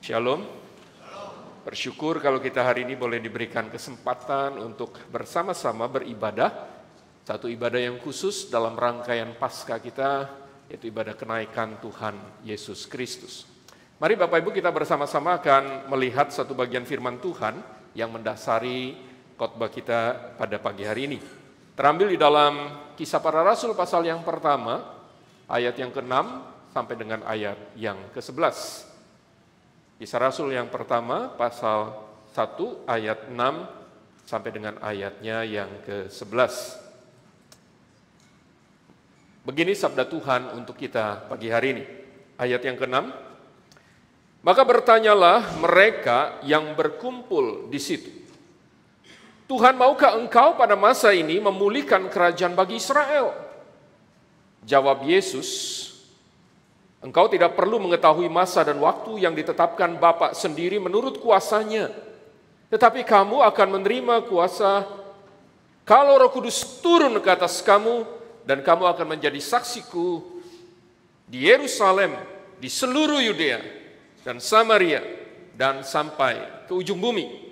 Shalom. Bersyukur kalau kita hari ini boleh diberikan kesempatan untuk bersama-sama beribadah. Satu ibadah yang khusus dalam rangkaian Paskah kita, yaitu ibadah kenaikan Tuhan Yesus Kristus. Mari Bapak Ibu kita bersama-sama akan melihat satu bagian firman Tuhan yang mendasari khotbah kita pada pagi hari ini. Terambil di dalam Kisah Para Rasul pasal yang pertama, ayat yang ke-6 sampai dengan ayat yang ke-11. Kisah Rasul yang pertama, pasal 1 ayat 6 sampai dengan ayatnya yang ke-11. Begini sabda Tuhan untuk kita pagi hari ini. Ayat yang ke-6. Maka bertanyalah mereka yang berkumpul di situ. Tuhan, maukah engkau pada masa ini memulihkan kerajaan bagi Israel? Jawab Yesus, engkau tidak perlu mengetahui masa dan waktu yang ditetapkan Bapa sendiri menurut kuasanya. Tetapi kamu akan menerima kuasa kalau Roh Kudus turun ke atas kamu, dan kamu akan menjadi saksiku di Yerusalem, di seluruh Yudea dan Samaria, dan sampai ke ujung bumi.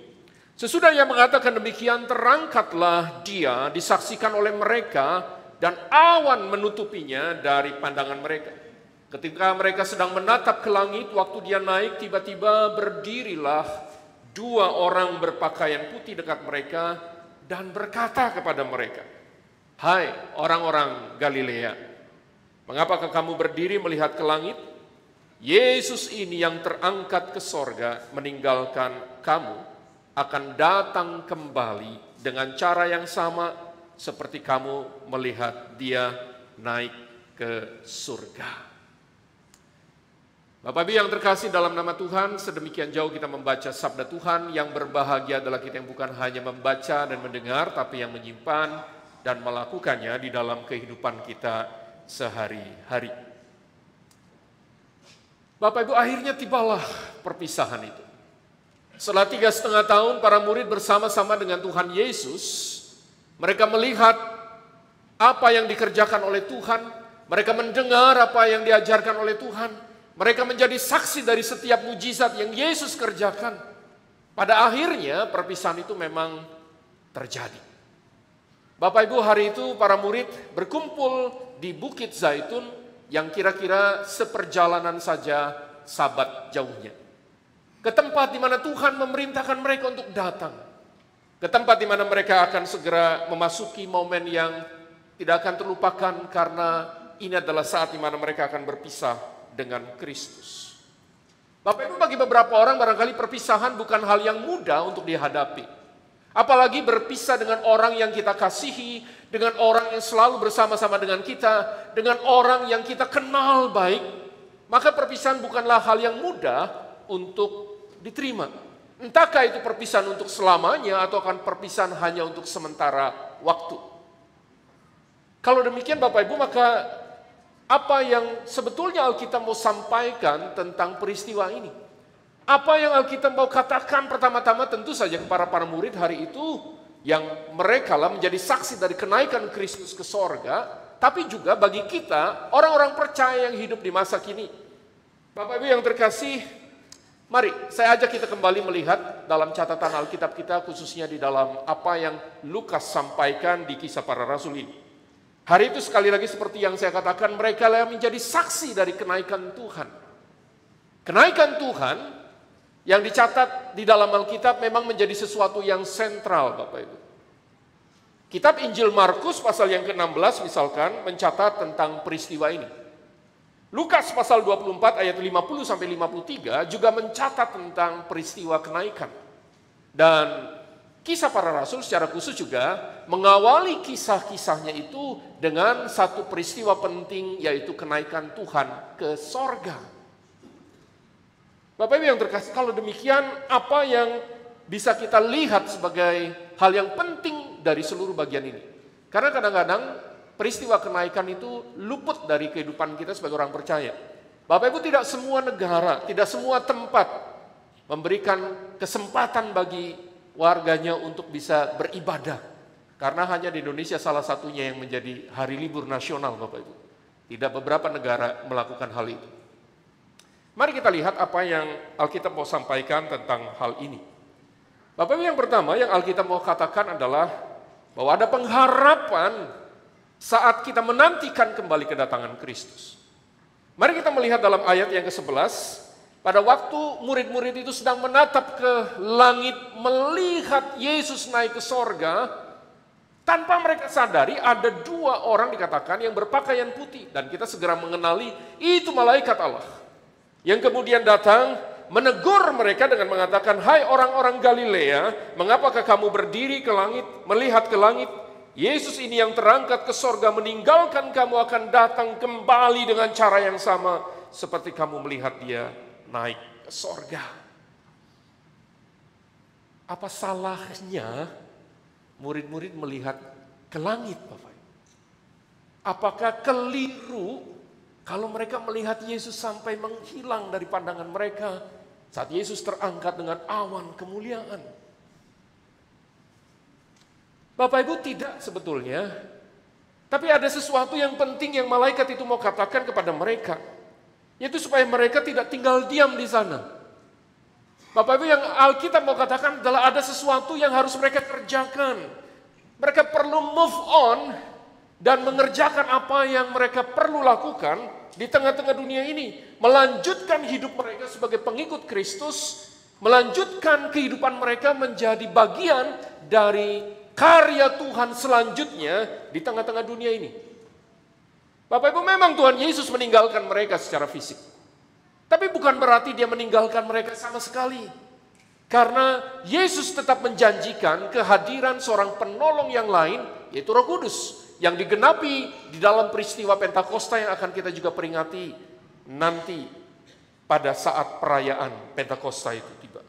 Sesudah ia mengatakan demikian, terangkatlah dia disaksikan oleh mereka, dan awan menutupinya dari pandangan mereka. Ketika mereka sedang menatap ke langit, waktu dia naik, tiba-tiba berdirilah dua orang berpakaian putih dekat mereka dan berkata kepada mereka, "Hai orang-orang Galilea, mengapakah kamu berdiri melihat ke langit? Yesus ini yang terangkat ke sorga meninggalkan kamu akan datang kembali dengan cara yang sama seperti kamu melihat dia naik ke surga." Bapak Ibu yang terkasih dalam nama Tuhan, sedemikian jauh kita membaca sabda Tuhan. Yang berbahagia adalah kita yang bukan hanya membaca dan mendengar, tapi yang menyimpan dan melakukannya di dalam kehidupan kita sehari-hari. Bapak Ibu, akhirnya tibalah perpisahan itu. Setelah 3,5 tahun para murid bersama-sama dengan Tuhan Yesus, mereka melihat apa yang dikerjakan oleh Tuhan, mereka mendengar apa yang diajarkan oleh Tuhan. Mereka menjadi saksi dari setiap mujizat yang Yesus kerjakan. Pada akhirnya perpisahan itu memang terjadi. Bapak Ibu, hari itu para murid berkumpul di Bukit Zaitun yang kira-kira seperjalanan saja Sabat jauhnya. Ke tempat di mana Tuhan memerintahkan mereka untuk datang. Ke tempat di mana mereka akan segera memasuki momen yang tidak akan terlupakan, karena ini adalah saat di mana mereka akan berpisah dengan Kristus. Bapak Ibu, bagi beberapa orang barangkali perpisahan bukan hal yang mudah untuk dihadapi. Apalagi berpisah dengan orang yang kita kasihi, dengan orang yang selalu bersama-sama dengan kita, dengan orang yang kita kenal baik. Maka perpisahan bukanlah hal yang mudah untuk diterima. Entahkah itu perpisahan untuk selamanya atau akan perpisahan hanya untuk sementara waktu. Kalau demikian Bapak Ibu, maka apa yang sebetulnya Alkitab mau sampaikan tentang peristiwa ini? Apa yang Alkitab mau katakan pertama-tama? Tentu saja kepada para murid hari itu, yang mereka lah menjadi saksi dari kenaikan Kristus ke sorga, tapi juga bagi kita, orang-orang percaya yang hidup di masa kini. Bapak Ibu yang terkasih, mari saya ajak kita kembali melihat dalam catatan Alkitab kita, khususnya di dalam apa yang Lukas sampaikan di Kisah Para Rasul ini. Hari itu sekali lagi seperti yang saya katakan, mereka yang menjadi saksi dari kenaikan Tuhan. Kenaikan Tuhan yang dicatat di dalam Alkitab memang menjadi sesuatu yang sentral Bapak Ibu. Kitab Injil Markus pasal yang ke-16 misalkan mencatat tentang peristiwa ini. Lukas pasal 24 ayat 50 sampai 53 juga mencatat tentang peristiwa kenaikan. Dan Kisah Para Rasul secara khusus juga mengawali kisah-kisahnya itu dengan satu peristiwa penting, yaitu kenaikan Tuhan ke sorga. Bapak Ibu yang terkasih, kalau demikian apa yang bisa kita lihat sebagai hal yang penting dari seluruh bagian ini? Karena kadang-kadang peristiwa kenaikan itu luput dari kehidupan kita sebagai orang percaya. Bapak Ibu, tidak semua negara, tidak semua tempat memberikan kesempatan bagi warganya untuk bisa beribadah. Karena hanya di Indonesia salah satunya yang menjadi hari libur nasional Bapak Ibu. Tidak beberapa negara melakukan hal itu. Mari kita lihat apa yang Alkitab mau sampaikan tentang hal ini. Bapak Ibu, yang pertama yang Alkitab mau katakan adalah bahwa ada pengharapan saat kita menantikan kembali kedatangan Kristus. Mari kita melihat dalam ayat yang ke-11, pada waktu murid-murid itu sedang menatap ke langit, melihat Yesus naik ke sorga, tanpa mereka sadari ada dua orang dikatakan yang berpakaian putih. Dan kita segera mengenali itu malaikat Allah. Yang kemudian datang menegur mereka dengan mengatakan, "Hai orang-orang Galilea, mengapakah kamu berdiri ke langit, melihat ke langit? Yesus ini yang terangkat ke sorga meninggalkan kamu akan datang kembali dengan cara yang sama seperti kamu melihat dia naik ke sorga." Apa salahnya murid-murid melihat ke langit, Bapak? Apakah keliru kalau mereka melihat Yesus sampai menghilang dari pandangan mereka saat Yesus terangkat dengan awan kemuliaan? Bapak Ibu, tidak sebetulnya. Tapi ada sesuatu yang penting yang malaikat itu mau katakan kepada mereka, yaitu supaya mereka tidak tinggal diam di sana. Bapak Ibu, yang Alkitab mau katakan adalah ada sesuatu yang harus mereka kerjakan. Mereka perlu move on dan mengerjakan apa yang mereka perlu lakukan di tengah-tengah dunia ini. Melanjutkan hidup mereka sebagai pengikut Kristus, melanjutkan kehidupan mereka menjadi bagian dari karya Tuhan selanjutnya di tengah-tengah dunia ini. Bapak Ibu, memang Tuhan Yesus meninggalkan mereka secara fisik. Tapi bukan berarti dia meninggalkan mereka sama sekali. Karena Yesus tetap menjanjikan kehadiran seorang penolong yang lain, yaitu Roh Kudus, yang digenapi di dalam peristiwa Pentakosta yang akan kita juga peringati nanti pada saat perayaan Pentakosta itu tiba.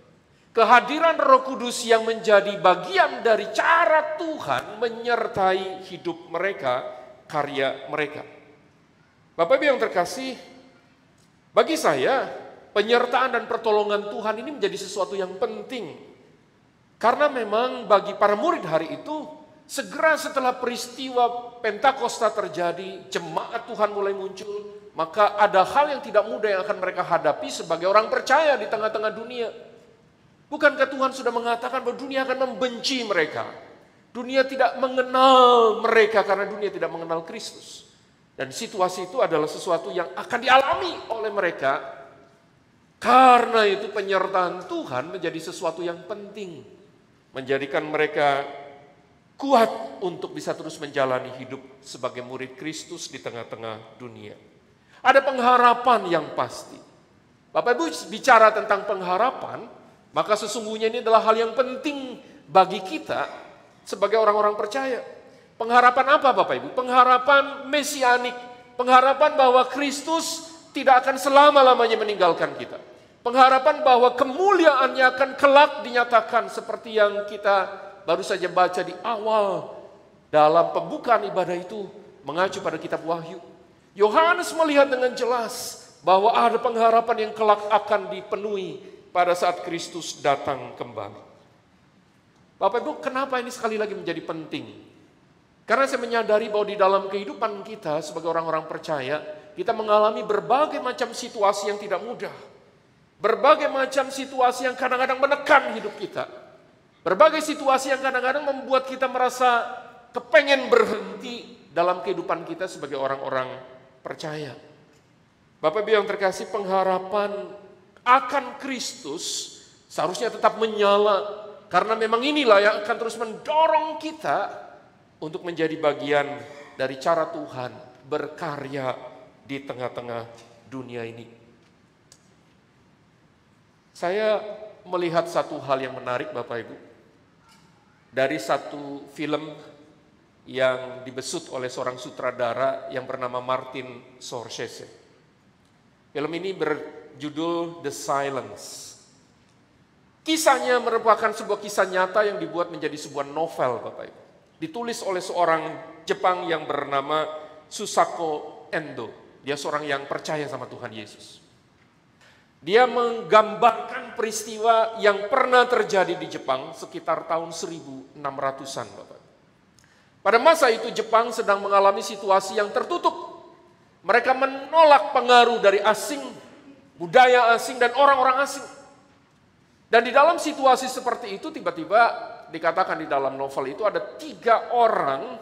Kehadiran Roh Kudus yang menjadi bagian dari cara Tuhan menyertai hidup mereka, karya mereka. Bapak Ibu yang terkasih, bagi saya penyertaan dan pertolongan Tuhan ini menjadi sesuatu yang penting. Karena memang bagi para murid hari itu, segera setelah peristiwa Pentakosta terjadi, jemaat Tuhan mulai muncul, maka ada hal yang tidak mudah yang akan mereka hadapi sebagai orang percaya di tengah-tengah dunia. Bukankah Tuhan sudah mengatakan bahwa dunia akan membenci mereka? Dunia tidak mengenal mereka karena dunia tidak mengenal Kristus. Dan situasi itu adalah sesuatu yang akan dialami oleh mereka. Karena itu penyertaan Tuhan menjadi sesuatu yang penting. Menjadikan mereka kuat untuk bisa terus menjalani hidup sebagai murid Kristus di tengah-tengah dunia. Ada pengharapan yang pasti. Bapak Ibu bicara tentang pengharapan, maka sesungguhnya ini adalah hal yang penting bagi kita sebagai orang-orang percaya. Pengharapan apa Bapak Ibu? Pengharapan mesianik. Pengharapan bahwa Kristus tidak akan selama-lamanya meninggalkan kita. Pengharapan bahwa kemuliaannya akan kelak dinyatakan seperti yang kita baru saja baca di awal dalam pembukaan ibadah itu mengacu pada kitab Wahyu. Yohanes melihat dengan jelas bahwa ada pengharapan yang kelak akan dipenuhi pada saat Kristus datang kembali. Bapak Ibu, kenapa ini sekali lagi menjadi penting? Karena saya menyadari bahwa di dalam kehidupan kita sebagai orang-orang percaya, kita mengalami berbagai macam situasi yang tidak mudah. Berbagai macam situasi yang kadang-kadang menekan hidup kita. Berbagai situasi yang kadang-kadang membuat kita merasa kepengen berhenti dalam kehidupan kita sebagai orang-orang percaya. Bapak Ibu yang terkasih, pengharapan akan Kristus seharusnya tetap menyala. Karena memang inilah yang akan terus mendorong kita untuk menjadi bagian dari cara Tuhan berkarya di tengah-tengah dunia ini. Saya melihat satu hal yang menarik Bapak Ibu. Dari satu film yang dibesut oleh seorang sutradara yang bernama Martin Scorsese. Film ini berjudul The Silence. Kisahnya merupakan sebuah kisah nyata yang dibuat menjadi sebuah novel Bapak Ibu. Ditulis oleh seorang Jepang yang bernama Susako Endo. Dia seorang yang percaya sama Tuhan Yesus. Dia menggambarkan peristiwa yang pernah terjadi di Jepang sekitar tahun 1600-an Bapak. Pada masa itu Jepang sedang mengalami situasi yang tertutup. Mereka menolak pengaruh dari asing, budaya asing, dan orang-orang asing. Dan di dalam situasi seperti itu tiba-tiba dikatakan di dalam novel itu ada 3 orang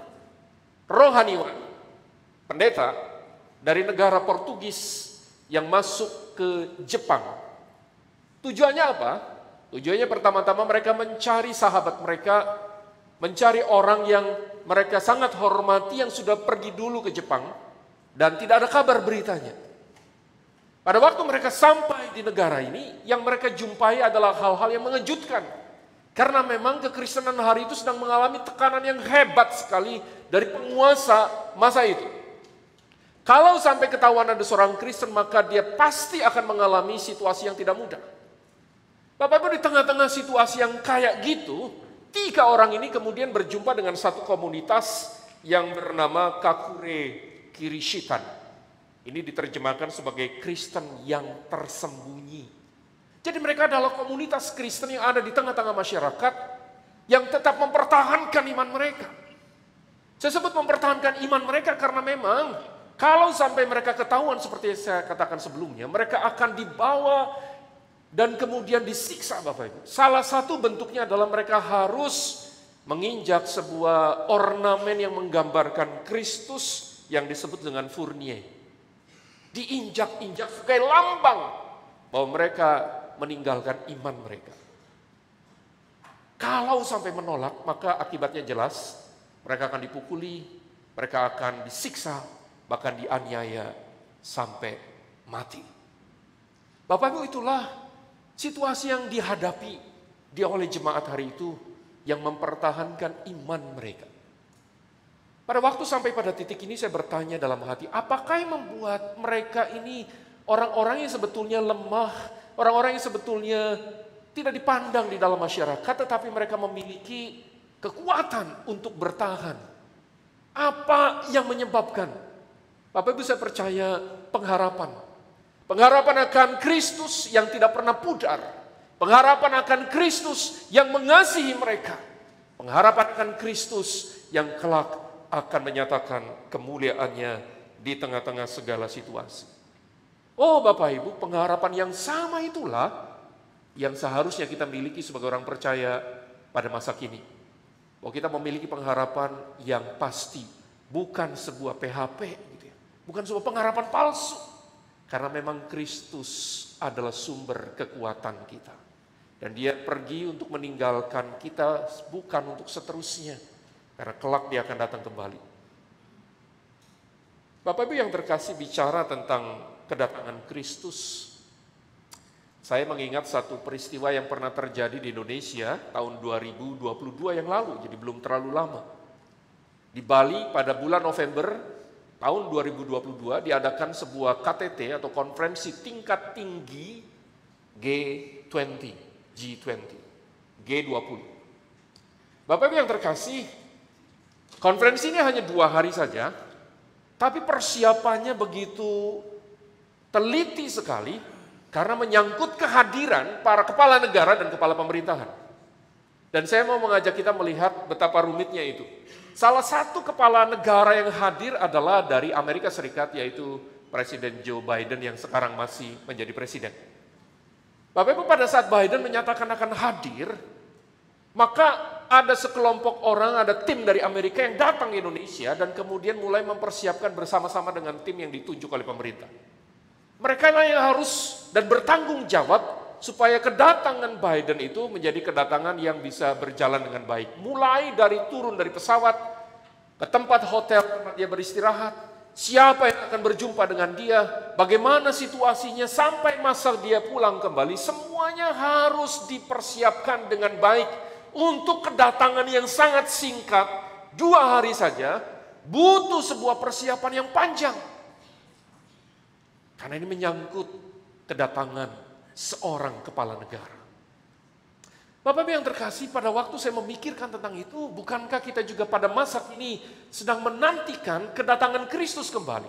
rohaniwan, pendeta dari negara Portugis yang masuk ke Jepang. Tujuannya apa? Tujuannya pertama-tama mereka mencari sahabat mereka, mencari orang yang mereka sangat hormati yang sudah pergi dulu ke Jepang dan tidak ada kabar beritanya. Pada waktu mereka sampai di negara ini, yang mereka jumpai adalah hal-hal yang mengejutkan. Karena memang kekristenan hari itu sedang mengalami tekanan yang hebat sekali dari penguasa masa itu. Kalau sampai ketahuan ada seorang Kristen, maka dia pasti akan mengalami situasi yang tidak mudah. Bapak Ibu, di tengah-tengah situasi yang kayak gitu, 3 orang ini kemudian berjumpa dengan satu komunitas yang bernama Kakure Kirishitan. Ini diterjemahkan sebagai Kristen yang tersembunyi. Jadi mereka adalah komunitas Kristen yang ada di tengah-tengah masyarakat yang tetap mempertahankan iman mereka. Saya sebut mempertahankan iman mereka karena memang kalau sampai mereka ketahuan seperti yang saya katakan sebelumnya, mereka akan dibawa dan kemudian disiksa, Bapak Ibu. Salah satu bentuknya adalah mereka harus menginjak sebuah ornamen yang menggambarkan Kristus yang disebut dengan fournier. Diinjak-injak sebagai lambang bahwa mereka meninggalkan iman mereka. Kalau sampai menolak, maka akibatnya jelas. Mereka akan dipukuli, mereka akan disiksa, bahkan dianiaya sampai mati. Bapak Ibu, itulah situasi yang dihadapi oleh jemaat hari itu yang mempertahankan iman mereka. Pada waktu sampai pada titik ini saya bertanya dalam hati, apakah yang membuat mereka ini orang-orang yang sebetulnya lemah, orang-orang yang sebetulnya tidak dipandang di dalam masyarakat, tetapi mereka memiliki kekuatan untuk bertahan. Apa yang menyebabkan? Bapak Ibu, saya percaya pengharapan. Pengharapan akan Kristus yang tidak pernah pudar. Pengharapan akan Kristus yang mengasihi mereka. Pengharapan akan Kristus yang kelak akan menyatakan kemuliaannya di tengah-tengah segala situasi. Oh Bapak Ibu, pengharapan yang sama itulah yang seharusnya kita miliki sebagai orang percaya pada masa kini. Bahwa kita memiliki pengharapan yang pasti, bukan sebuah PHP, gitu ya. Bukan sebuah pengharapan palsu. Karena memang Kristus adalah sumber kekuatan kita. Dan dia pergi untuk meninggalkan kita bukan untuk seterusnya. Karena kelak dia akan datang kembali. Bapak Ibu yang terkasih, bicara tentang kedatangan Kristus. Saya mengingat satu peristiwa yang pernah terjadi di Indonesia tahun 2022 yang lalu, jadi belum terlalu lama. Di Bali pada bulan November tahun 2022 diadakan sebuah KTT atau konferensi tingkat tinggi G20, G20. Bapak Ibu yang terkasih, konferensi ini hanya 2 hari saja, tapi persiapannya begitu teliti sekali karena menyangkut kehadiran para kepala negara dan kepala pemerintahan. Dan saya mau mengajak kita melihat betapa rumitnya itu. Salah satu kepala negara yang hadir adalah dari Amerika Serikat, yaitu Presiden Joe Biden yang sekarang masih menjadi presiden. Bapak Ibu, pada saat Biden menyatakan akan hadir, maka ada sekelompok orang, ada tim dari Amerika yang datang ke Indonesia dan kemudian mulai mempersiapkan bersama-sama dengan tim yang ditunjuk oleh pemerintah. Mereka lah yang harus dan bertanggung jawab supaya kedatangan Biden itu menjadi kedatangan yang bisa berjalan dengan baik. Mulai dari turun dari pesawat, ke tempat hotel tempat dia beristirahat, siapa yang akan berjumpa dengan dia, bagaimana situasinya sampai masa dia pulang kembali, semuanya harus dipersiapkan dengan baik. Untuk kedatangan yang sangat singkat, 2 hari saja, butuh sebuah persiapan yang panjang. Karena ini menyangkut kedatangan seorang kepala negara. Bapak Ibu yang terkasih, pada waktu saya memikirkan tentang itu, bukankah kita juga pada masa ini sedang menantikan kedatangan Kristus kembali?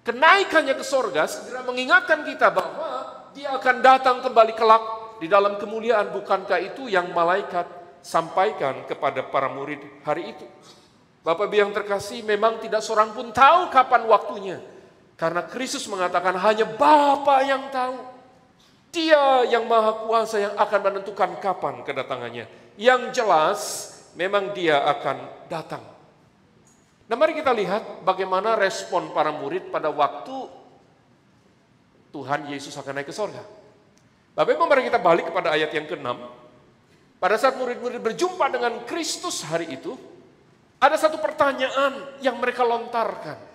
Kenaikannya ke sorga segera mengingatkan kita bahwa dia akan datang kembali kelak di dalam kemuliaan. Bukankah itu yang malaikat sampaikan kepada para murid hari itu? Bapak Ibu yang terkasih, memang tidak seorang pun tahu kapan waktunya. Karena Kristus mengatakan hanya Bapa yang tahu. Dia yang maha kuasa yang akan menentukan kapan kedatangannya. Yang jelas memang dia akan datang. Nah, mari kita lihat bagaimana respon para murid pada waktu Tuhan Yesus akan naik ke sorga. Bapak Ibu, mari kita balik kepada ayat yang ke-6. Pada saat murid-murid berjumpa dengan Kristus hari itu, ada satu pertanyaan yang mereka lontarkan.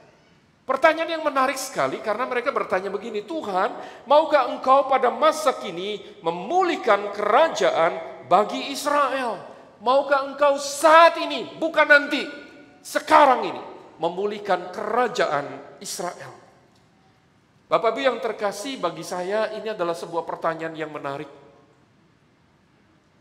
Pertanyaan yang menarik sekali karena mereka bertanya begini, Tuhan, maukah Engkau pada masa kini memulihkan kerajaan bagi Israel? Maukah Engkau saat ini, bukan nanti, sekarang ini, memulihkan kerajaan Israel? Bapak Ibu yang terkasih, bagi saya ini adalah sebuah pertanyaan yang menarik.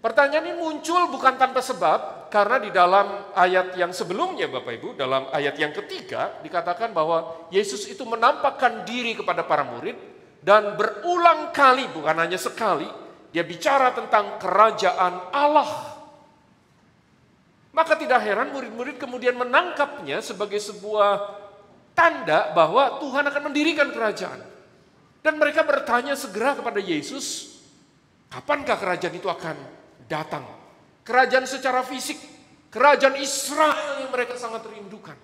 Pertanyaan ini muncul bukan tanpa sebab, karena di dalam ayat yang sebelumnya Bapak Ibu, dalam ayat yang ketiga, dikatakan bahwa Yesus itu menampakkan diri kepada para murid, dan berulang kali, bukan hanya sekali, dia bicara tentang kerajaan Allah. Maka tidak heran murid-murid kemudian menangkapnya sebagai sebuah tanda bahwa Tuhan akan mendirikan kerajaan. Dan mereka bertanya segera kepada Yesus, kapankah kerajaan itu akan datang? Kerajaan secara fisik, kerajaan Israel yang mereka sangat rindukan.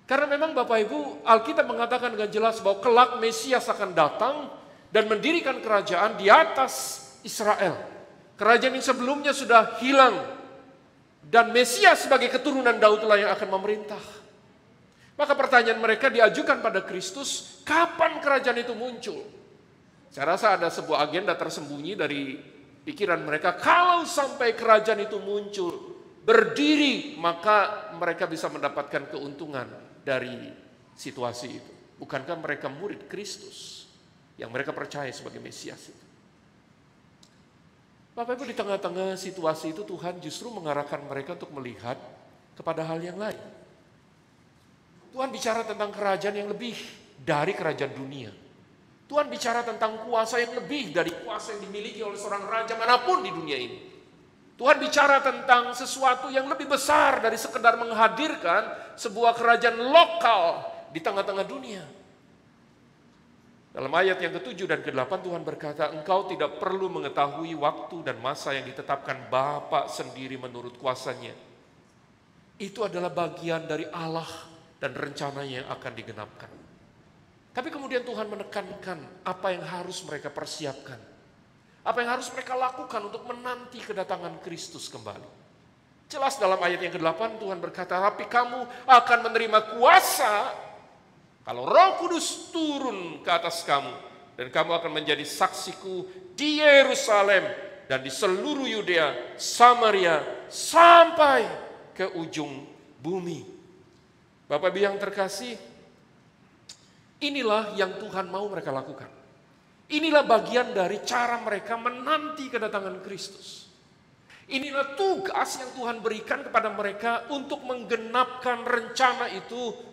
Karena memang Bapak Ibu, Alkitab mengatakan dengan jelas bahwa kelak Mesias akan datang dan mendirikan kerajaan di atas Israel. Kerajaan yang sebelumnya sudah hilang. Dan Mesias sebagai keturunan Daudlah yang akan memerintah. Maka pertanyaan mereka diajukan pada Kristus, kapan kerajaan itu muncul? Saya rasa ada sebuah agenda tersembunyi dari pikiran mereka, kalau sampai kerajaan itu muncul, berdiri, maka mereka bisa mendapatkan keuntungan dari situasi itu. Bukankah mereka murid Kristus yang mereka percaya sebagai Mesias itu? Bapak Ibu, di tengah-tengah situasi itu Tuhan justru mengarahkan mereka untuk melihat kepada hal yang lain. Tuhan bicara tentang kerajaan yang lebih dari kerajaan dunia. Tuhan bicara tentang kuasa yang lebih dari kuasa yang dimiliki oleh seorang raja manapun di dunia ini. Tuhan bicara tentang sesuatu yang lebih besar dari sekedar menghadirkan sebuah kerajaan lokal di tengah-tengah dunia. Dalam ayat yang ke-7 dan ke-8 Tuhan berkata, engkau tidak perlu mengetahui waktu dan masa yang ditetapkan Bapa sendiri menurut kuasanya. Itu adalah bagian dari Allah dan rencananya yang akan digenapkan. Tapi kemudian Tuhan menekankan apa yang harus mereka persiapkan. Apa yang harus mereka lakukan untuk menanti kedatangan Kristus kembali. Jelas dalam ayat yang ke-8 Tuhan berkata, tapi kamu akan menerima kuasa kalau Roh Kudus turun ke atas kamu, dan kamu akan menjadi saksiku di Yerusalem dan di seluruh Yudea, Samaria, sampai ke ujung bumi. Bapak Ibu yang terkasih, inilah yang Tuhan mau mereka lakukan. Inilah bagian dari cara mereka menanti kedatangan Kristus. Inilah tugas yang Tuhan berikan kepada mereka untuk menggenapkan rencana itu.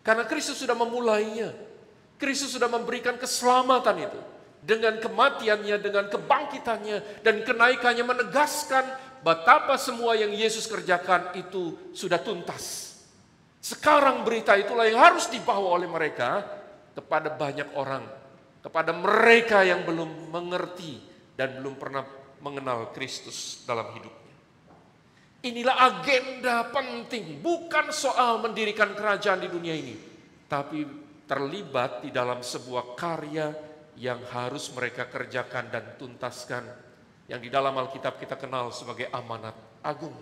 Karena Kristus sudah memulainya. Kristus sudah memberikan keselamatan itu. Dengan kematiannya, dengan kebangkitannya, dan kenaikannya menegaskan betapa semua yang Yesus kerjakan itu sudah tuntas. Sekarang berita itulah yang harus dibawa oleh mereka kepada banyak orang. Kepada mereka yang belum mengerti dan belum pernah mengenal Kristus dalam hidupnya. Inilah agenda penting, bukan soal mendirikan kerajaan di dunia ini, tapi terlibat di dalam sebuah karya yang harus mereka kerjakan dan tuntaskan, yang di dalam Alkitab kita kenal sebagai amanat agung.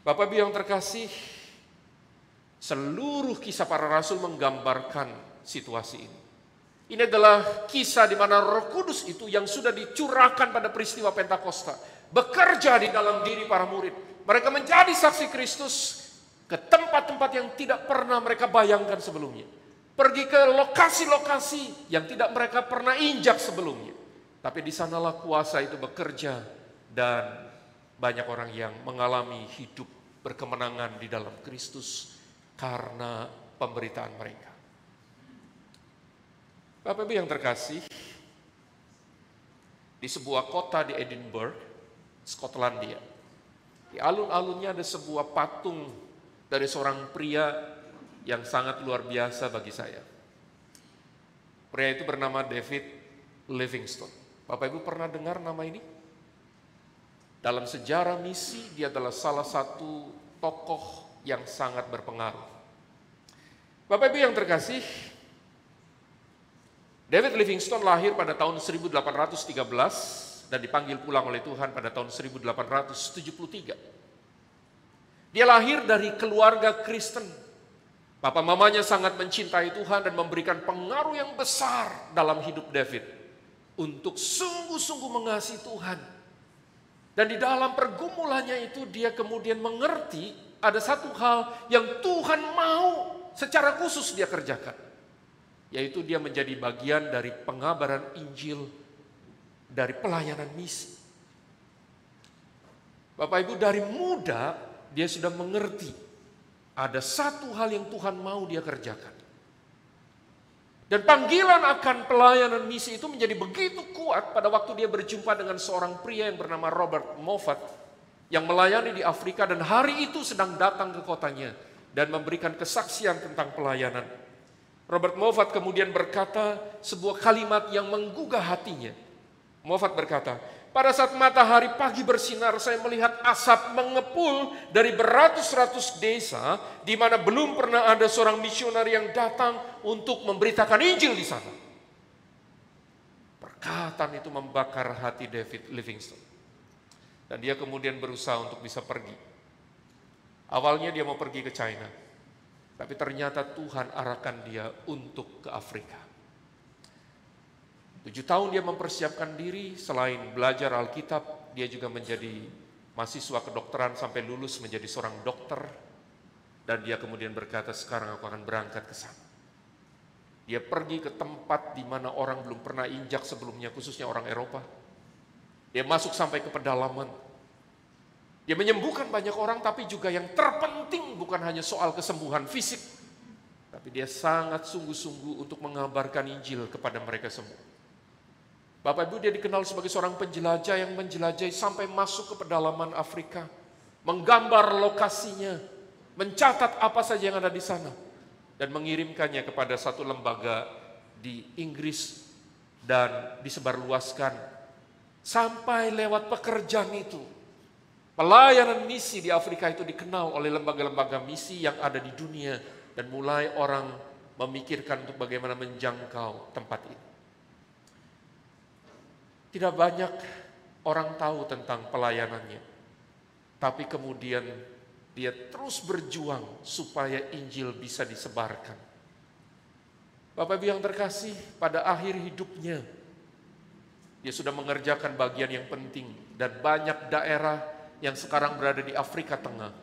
Bapak Ibu yang terkasih, seluruh kisah para rasul menggambarkan situasi ini. Ini adalah kisah di mana Roh Kudus itu yang sudah dicurahkan pada peristiwa Pentakosta, bekerja di dalam diri para murid. Mereka menjadi saksi Kristus ke tempat-tempat yang tidak pernah mereka bayangkan sebelumnya. Pergi ke lokasi-lokasi yang tidak mereka pernah injak sebelumnya. Tapi di sanalah kuasa itu bekerja dan banyak orang yang mengalami hidup berkemenangan di dalam Kristus karena pemberitaan mereka. Bapak Ibu yang terkasih, di sebuah kota di Edinburgh, Skotlandia, di alun-alunnya ada sebuah patung dari seorang pria yang sangat luar biasa bagi saya. Pria itu bernama David Livingstone. Bapak Ibu pernah dengar nama ini? Dalam sejarah misi, dia adalah salah satu tokoh yang sangat berpengaruh. Bapak Ibu yang terkasih, David Livingstone lahir pada tahun 1813 dan dipanggil pulang oleh Tuhan pada tahun 1873. Dia lahir dari keluarga Kristen. Papa mamanya sangat mencintai Tuhan dan memberikan pengaruh yang besar dalam hidup David untuk sungguh-sungguh mengasihi Tuhan. Dan di dalam pergumulannya itu dia kemudian mengerti ada satu hal yang Tuhan mau secara khusus dia kerjakan. Yaitu dia menjadi bagian dari pengabaran Injil, dari pelayanan misi. Bapak Ibu, dari muda dia sudah mengerti ada satu hal yang Tuhan mau dia kerjakan. Dan panggilan akan pelayanan misi itu menjadi begitu kuat pada waktu dia berjumpa dengan seorang pria yang bernama Robert Moffat yang melayani di Afrika dan hari itu sedang datang ke kotanya dan memberikan kesaksian tentang pelayanan. Robert Moffat kemudian berkata sebuah kalimat yang menggugah hatinya. Moffat berkata, pada saat matahari pagi bersinar, saya melihat asap mengepul dari beratus-ratus desa di mana belum pernah ada seorang misionaris yang datang untuk memberitakan Injil di sana. Perkataan itu membakar hati David Livingstone. Dan dia kemudian berusaha untuk bisa pergi. Awalnya dia mau pergi ke China, tapi ternyata Tuhan arahkan dia untuk ke Afrika. 7 tahun dia mempersiapkan diri, selain belajar Alkitab, dia juga menjadi mahasiswa kedokteran sampai lulus menjadi seorang dokter. Dan dia kemudian berkata, sekarang aku akan berangkat ke sana. Dia pergi ke tempat di mana orang belum pernah injak sebelumnya, khususnya orang Eropa. Dia masuk sampai ke pedalaman. Dia menyembuhkan banyak orang, tapi juga yang terpenting bukan hanya soal kesembuhan fisik, tapi dia sangat sungguh-sungguh untuk mengabarkan Injil kepada mereka semua. Bapak Ibu, dia dikenal sebagai seorang penjelajah yang menjelajahi sampai masuk ke pedalaman Afrika, menggambar lokasinya, mencatat apa saja yang ada di sana, dan mengirimkannya kepada satu lembaga di Inggris dan disebarluaskan. Sampai lewat pekerjaan itu, pelayanan misi di Afrika itu dikenal oleh lembaga-lembaga misi yang ada di dunia dan mulai orang memikirkan untuk bagaimana menjangkau tempat ini. Tidak banyak orang tahu tentang pelayanannya, tapi kemudian dia terus berjuang supaya Injil bisa disebarkan. Bapak Ibu yang terkasih, pada akhir hidupnya dia sudah mengerjakan bagian yang penting dan banyak daerah yang sekarang berada di Afrika Tengah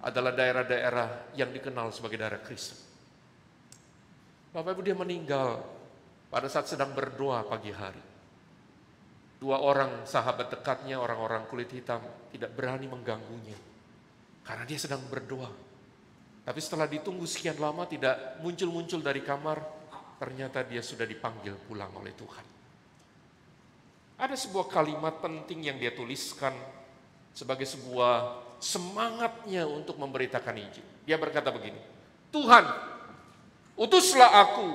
adalah daerah-daerah yang dikenal sebagai daerah Kristen. Bapak Ibu, dia meninggal pada saat sedang berdoa pagi hari. 2 orang sahabat dekatnya, orang-orang kulit hitam, tidak berani mengganggunya karena dia sedang berdoa. Tapi setelah ditunggu sekian lama tidak muncul-muncul dari kamar, ternyata dia sudah dipanggil pulang oleh Tuhan. Ada sebuah kalimat penting yang dia tuliskan sebagai sebuah semangatnya untuk memberitakan Injil. Dia berkata begini, Tuhan, utuslah aku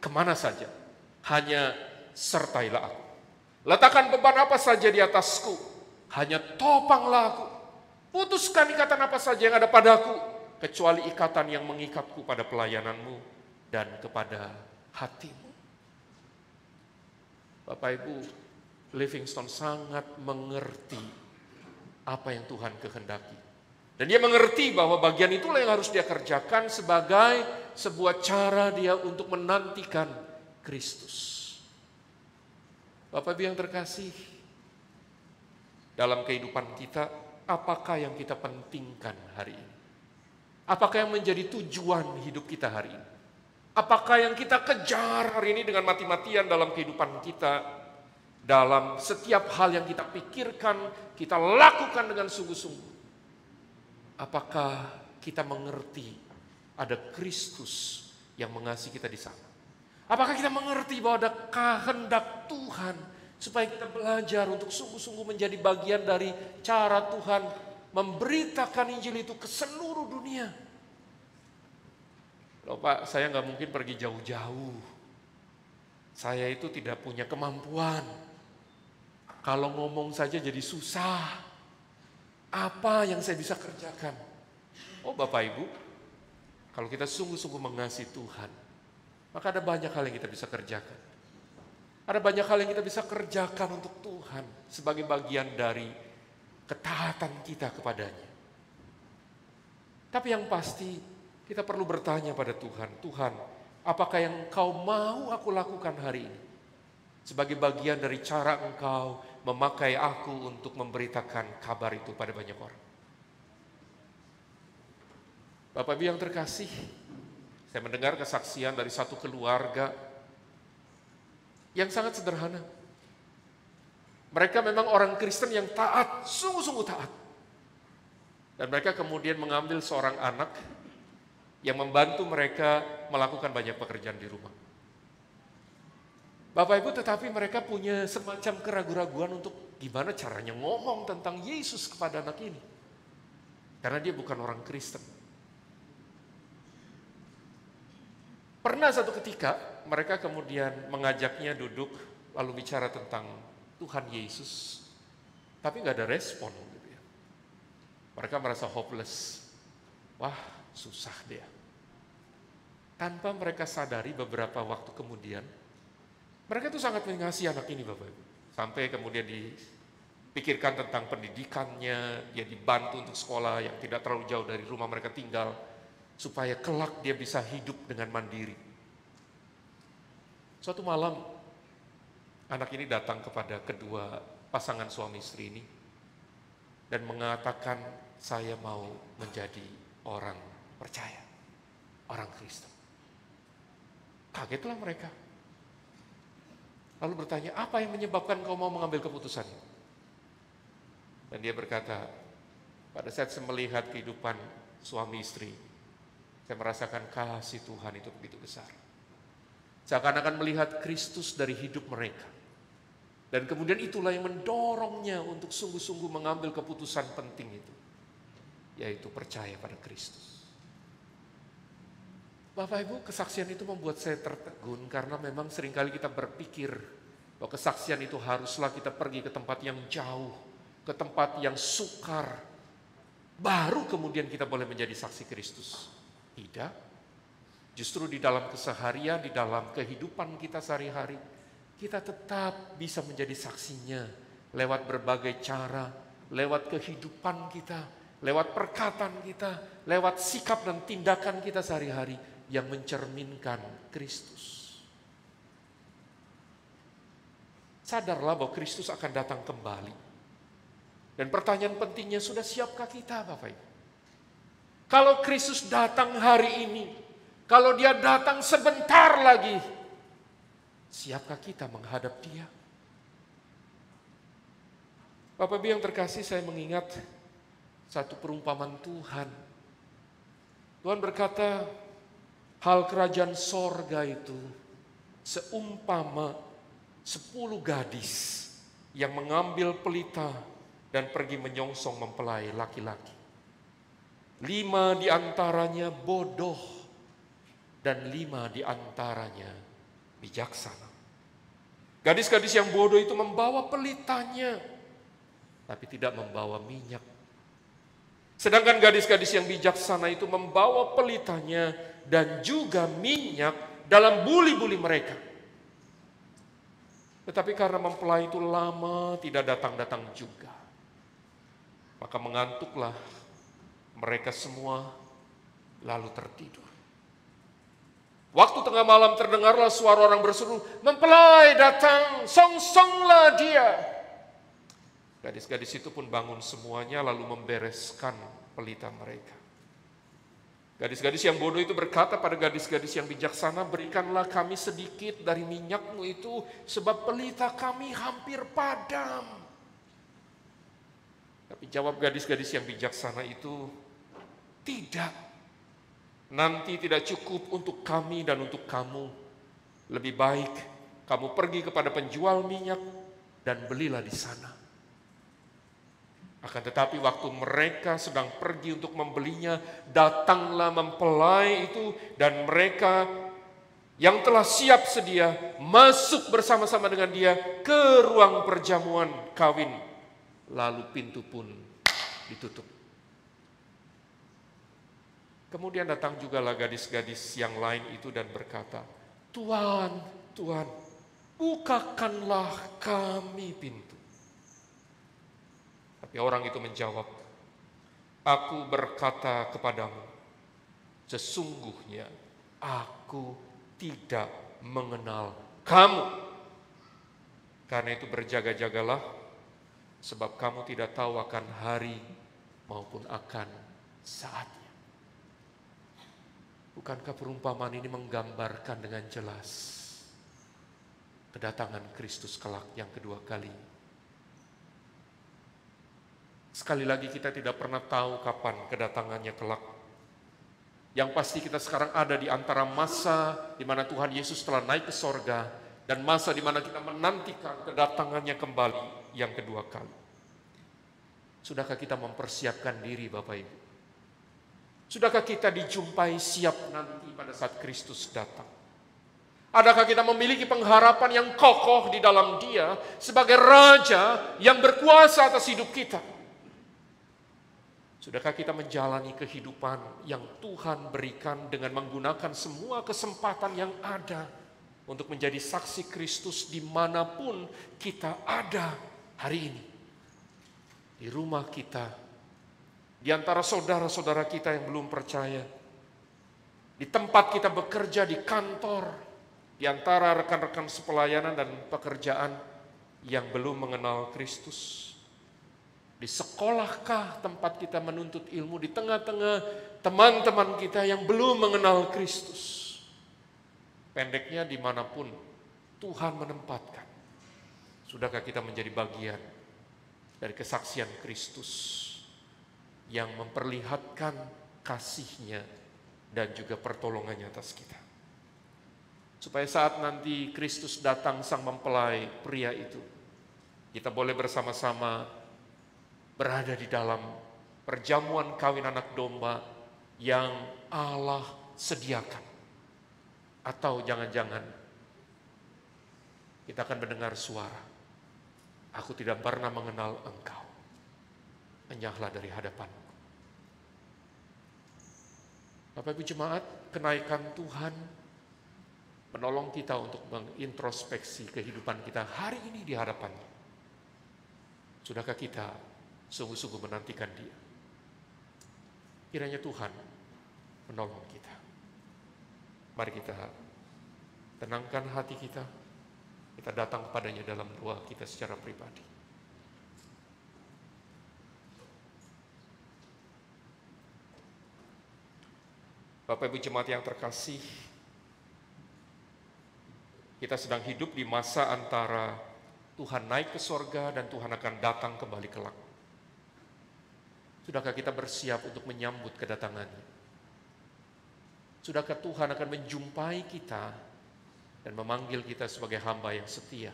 kemana saja, hanya sertailah aku. Letakkan beban apa saja di atasku, hanya topanglah aku. Putuskan ikatan apa saja yang ada padaku, kecuali ikatan yang mengikatku pada pelayananmu dan kepada hatimu. Bapak Ibu, Livingstone sangat mengerti apa yang Tuhan kehendaki. Dan dia mengerti bahwa bagian itulah yang harus dia kerjakan sebagai sebuah cara dia untuk menantikan Kristus. Bapak Ibu yang terkasih, dalam kehidupan kita, apakah yang kita pentingkan hari ini? Apakah yang menjadi tujuan hidup kita hari ini? Apakah yang kita kejar hari ini dengan mati-matian dalam kehidupan kita? Dalam setiap hal yang kita pikirkan, kita lakukan dengan sungguh-sungguh. Apakah kita mengerti ada Kristus yang mengasihi kita di sana? Apakah kita mengerti bahwa ada kehendak Tuhan supaya kita belajar untuk sungguh-sungguh menjadi bagian dari cara Tuhan memberitakan Injil itu ke seluruh dunia? Loh Pak, saya nggak mungkin pergi jauh-jauh. Saya itu tidak punya kemampuan. Kalau ngomong saja jadi susah. Apa yang saya bisa kerjakan? Oh Bapak Ibu, kalau kita sungguh-sungguh mengasihi Tuhan, maka ada banyak hal yang kita bisa kerjakan. Ada banyak hal yang kita bisa kerjakan untuk Tuhan sebagai bagian dari ketaatan kita kepadanya. Tapi yang pasti kita perlu bertanya pada Tuhan, Tuhan, apakah yang Engkau mau aku lakukan hari ini? Sebagai bagian dari cara Engkau memakai aku untuk memberitakan kabar itu pada banyak orang. Bapak Ibu yang terkasih, saya mendengar kesaksian dari satu keluarga yang sangat sederhana. Mereka memang orang Kristen yang taat, sungguh-sungguh taat. Dan mereka kemudian mengambil seorang anak yang membantu mereka melakukan banyak pekerjaan di rumah. Bapak Ibu, tetapi mereka punya semacam keraguan-raguan untuk gimana caranya ngomong tentang Yesus kepada anak ini. Karena dia bukan orang Kristen. Pernah satu ketika mereka kemudian mengajaknya duduk lalu bicara tentang Tuhan Yesus. Tapi gak ada respon. Gitu ya. Mereka merasa hopeless. Wah, susah dia. Tanpa mereka sadari beberapa waktu kemudian, mereka tuh sangat mengasihi anak ini Bapak Ibu. Sampai kemudian dipikirkan tentang pendidikannya, dia dibantu untuk sekolah yang tidak terlalu jauh dari rumah mereka tinggal, supaya kelak dia bisa hidup dengan mandiri. Suatu malam, anak ini datang kepada kedua pasangan suami istri ini, dan mengatakan, saya mau menjadi orang percaya, orang Kristen. Kagetlah mereka. Lalu bertanya, apa yang menyebabkan kau mau mengambil keputusan? Dan dia berkata, pada saat saya melihat kehidupan suami istri, saya merasakan kasih Tuhan itu begitu besar. Seakan-akan melihat Kristus dari hidup mereka. Dan kemudian itulah yang mendorongnya untuk sungguh-sungguh mengambil keputusan penting itu, yaitu percaya pada Kristus. Bapak Ibu, kesaksian itu membuat saya tertegun karena memang seringkali kita berpikir bahwa kesaksian itu haruslah kita pergi ke tempat yang jauh, ke tempat yang sukar, baru kemudian kita boleh menjadi saksi Kristus. Tidak, justru di dalam keseharian, di dalam kehidupan kita sehari-hari, kita tetap bisa menjadi saksinya lewat berbagai cara, lewat kehidupan kita, lewat perkataan kita, lewat sikap dan tindakan kita sehari-hari yang mencerminkan Kristus. Sadarlah bahwa Kristus akan datang kembali. Dan pertanyaan pentingnya, sudah siapkah kita Bapak Ibu? Kalau Kristus datang hari ini, kalau dia datang sebentar lagi, siapkah kita menghadap dia? Bapak Ibu yang terkasih, saya mengingat satu perumpamaan Tuhan. Tuhan berkata, hal kerajaan sorga itu seumpama 10 gadis yang mengambil pelita dan pergi menyongsong mempelai laki-laki. 5 diantaranya bodoh dan 5 diantaranya bijaksana. Gadis-gadis yang bodoh itu membawa pelitanya, tapi tidak membawa minyak. Sedangkan gadis-gadis yang bijaksana itu membawa pelitanya dan juga minyak dalam buli-buli mereka. Tetapi karena mempelai itu lama tidak datang-datang juga, maka mengantuklah mereka semua lalu tertidur. Waktu tengah malam terdengarlah suara orang berseru, mempelai datang, songsonglah dia. Gadis-gadis itu pun bangun semuanya lalu membereskan pelita mereka. Gadis-gadis yang bodoh itu berkata pada gadis-gadis yang bijaksana, berikanlah kami sedikit dari minyakmu itu, sebab pelita kami hampir padam. Tapi jawab gadis-gadis yang bijaksana itu, tidak. Nanti tidak cukup untuk kami dan untuk kamu. Lebih baik kamu pergi kepada penjual minyak dan belilah di sana. Akan tetapi waktu mereka sedang pergi untuk membelinya, datanglah mempelai itu dan mereka yang telah siap sedia masuk bersama-sama dengan dia ke ruang perjamuan kawin. Lalu pintu pun ditutup. Kemudian datang jugalah gadis-gadis yang lain itu dan berkata, Tuhan, Tuhan, bukakanlah kami pintu. Tapi orang itu menjawab, aku berkata kepadamu, sesungguhnya aku tidak mengenal kamu. Karena itu berjaga-jagalah, sebab kamu tidak tahu akan hari maupun akan saatnya. Bukankah perumpamaan ini menggambarkan dengan jelas kedatangan Kristus kelak yang kedua kali? Sekali lagi kita tidak pernah tahu kapan kedatangannya kelak. Yang pasti kita sekarang ada di antara masa di mana Tuhan Yesus telah naik ke sorga dan masa di mana kita menantikan kedatangannya kembali yang kedua kali. Sudahkah kita mempersiapkan diri Bapak Ibu? Sudahkah kita dijumpai siap nanti pada saat Kristus datang? Adakah kita memiliki pengharapan yang kokoh di dalam Dia sebagai Raja yang berkuasa atas hidup kita? Sudahkah kita menjalani kehidupan yang Tuhan berikan dengan menggunakan semua kesempatan yang ada untuk menjadi saksi Kristus dimanapun kita ada hari ini? Di rumah kita, di antara saudara-saudara kita yang belum percaya, di tempat kita bekerja, di kantor, di antara rekan-rekan sepelayanan dan pekerjaan yang belum mengenal Kristus. Di sekolahkah tempat kita menuntut ilmu, di tengah-tengah teman-teman kita yang belum mengenal Kristus. Pendeknya dimanapun Tuhan menempatkan. Sudahkah kita menjadi bagian dari kesaksian Kristus yang memperlihatkan kasih-Nya dan juga pertolongannya atas kita. Supaya saat nanti Kristus datang sang mempelai pria itu, kita boleh bersama-sama berada di dalam perjamuan kawin anak domba yang Allah sediakan. Atau jangan-jangan kita akan mendengar suara, aku tidak pernah mengenal engkau, enyahlah dari hadapanku. Bapak Ibu Jemaat, kenaikan Tuhan menolong kita untuk mengintrospeksi kehidupan kita hari ini di hadapannya. Sudahkah kita sungguh-sungguh menantikan Dia? Kiranya Tuhan menolong kita. Mari kita tenangkan hati kita. Kita datang kepadanya dalam doa kita secara pribadi. Bapak Ibu Jemaat yang terkasih, kita sedang hidup di masa antara Tuhan naik ke sorga dan Tuhan akan datang kembali kelak. Sudahkah kita bersiap untuk menyambut kedatangannya? Sudahkah Tuhan akan menjumpai kita dan memanggil kita sebagai hamba yang setia?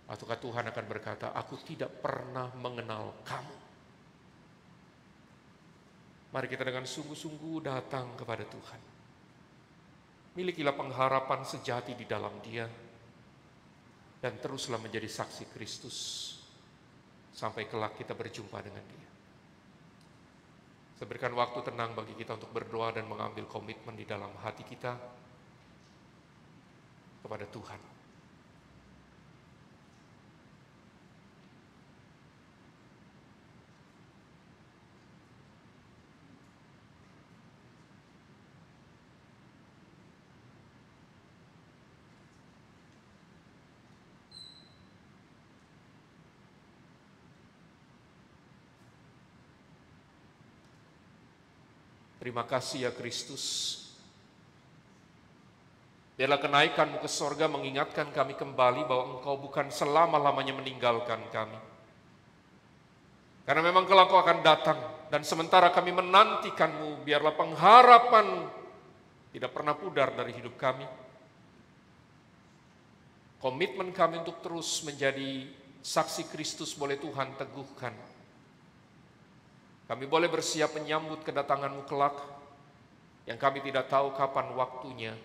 Ataukah Tuhan akan berkata, aku tidak pernah mengenal kamu? Mari kita dengan sungguh-sungguh datang kepada Tuhan. Milikilah pengharapan sejati di dalam Dia dan teruslah menjadi saksi Kristus sampai kelak kita berjumpa dengan Dia. Saya berikan waktu tenang bagi kita untuk berdoa dan mengambil komitmen di dalam hati kita kepada Tuhan. Terima kasih ya Kristus. Biarlah kenaikan-Mu ke sorga mengingatkan kami kembali bahwa Engkau bukan selama-lamanya meninggalkan kami. Karena memang kelak Kau akan datang, dan sementara kami menantikan-Mu, biarlah pengharapan tidak pernah pudar dari hidup kami. Komitmen kami untuk terus menjadi saksi Kristus boleh Tuhan teguhkan. Kami boleh bersiap menyambut kedatangan-Mu kelak, yang kami tidak tahu kapan waktunya,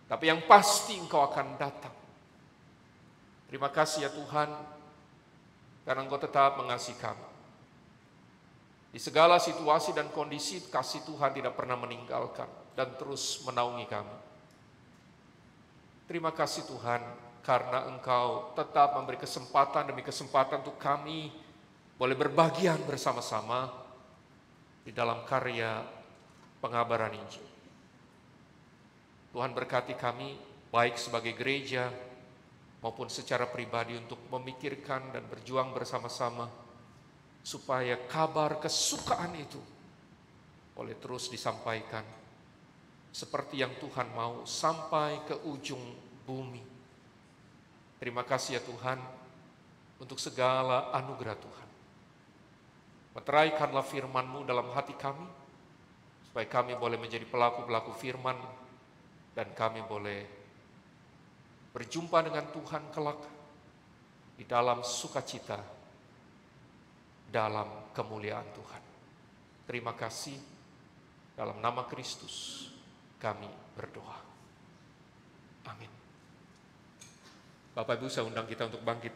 Tapi yang pasti Engkau akan datang. Terima kasih ya Tuhan, karena Engkau tetap mengasihi kami. Di segala situasi dan kondisi, kasih Tuhan tidak pernah meninggalkan dan terus menaungi kami. Terima kasih Tuhan, karena Engkau tetap memberi kesempatan demi kesempatan untuk kami boleh berbagian bersama-sama di dalam karya pengabaran Injil. Tuhan berkati kami, baik sebagai gereja maupun secara pribadi, untuk memikirkan dan berjuang bersama-sama supaya kabar kesukaan itu boleh terus disampaikan seperti yang Tuhan mau, sampai ke ujung bumi. Terima kasih ya Tuhan untuk segala anugerah Tuhan. Meteraikanlah firman-Mu dalam hati kami, supaya kami boleh menjadi pelaku-pelaku firman, dan kami boleh berjumpa dengan Tuhan kelak di dalam sukacita, dalam kemuliaan Tuhan. Terima kasih, dalam nama Kristus kami berdoa. Amin. Bapak Ibu, saya undang kita untuk bangkit.